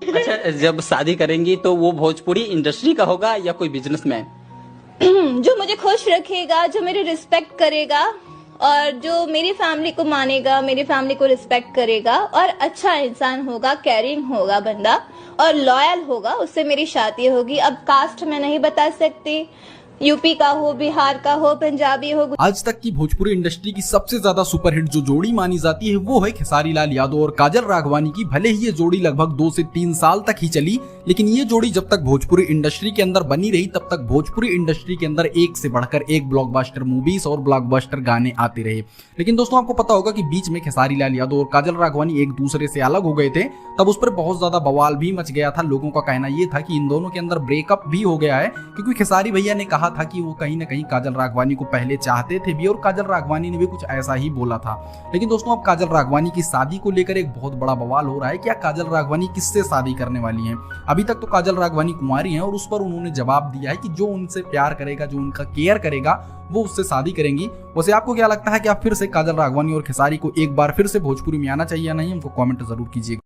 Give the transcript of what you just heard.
अच्छा, जब शादी करेंगी तो वो भोजपुरी इंडस्ट्री का होगा या कोई बिजनेसमैन? जो मुझे खुश रखेगा, जो मेरी रिस्पेक्ट करेगा और जो मेरी फैमिली को मानेगा, मेरी फैमिली को रिस्पेक्ट करेगा और अच्छा इंसान होगा, केयरिंग होगा बंदा और लॉयल होगा, उससे मेरी शादी होगी। अब कास्ट मैं नहीं बता सकती, यूपी का हो, बिहार का हो, पंजाबी हो। आज तक की भोजपुरी इंडस्ट्री की सबसे ज्यादा सुपरहिट जो जोड़ी मानी जाती है वो है खेसारी लाल यादव और काजल राघवानी की। भले ही ये जोड़ी लगभग 2 से 3 साल तक ही चली, लेकिन ये जोड़ी जब तक भोजपुरी इंडस्ट्री के अंदर बनी रही तब तक भोजपुरी इंडस्ट्री के अंदर एक से बढ़कर एक ब्लॉकबस्टर मूवीज और ब्लॉकबस्टर गाने आते रहे। लेकिन दोस्तों आपको पता होगा कि बीच में खेसारी लाल यादव और काजल राघवानी एक दूसरे से अलग हो गए थे, तब उस पर बहुत ज्यादा बवाल भी मच गया था। लोगों का कहना यह था कि इन दोनों के अंदर ब्रेकअप भी हो गया है, क्योंकि खेसारी भैया ने कहा था कि वो कहीं ना कहीं काजल राघवानी को पहले चाहते थे भी और काजल राघवानी ने भी कुछ ऐसा ही बोला था। लेकिन दोस्तों अब काजल राघवानी की शादी को लेकर एक बहुत बड़ा बवाल हो रहा है। क्या काजल राघवानी किससे शादी करने वाली हैं? अभी तक तो काजल राघवानी कुंवारी हैं और उस पर उन्होंने जवाब दिया है कि जो उनसे प्यार करेगा, जो उनका केयर करेगा, वो उससे शादी करेंगी। वैसे आपको क्या लगता है कि आप फिर से काजल राघवानी और खेसारी को एक बार फिर से भोजपुरी में आना चाहिए या नहीं? हमको कमेंट जरूर कीजिएगा।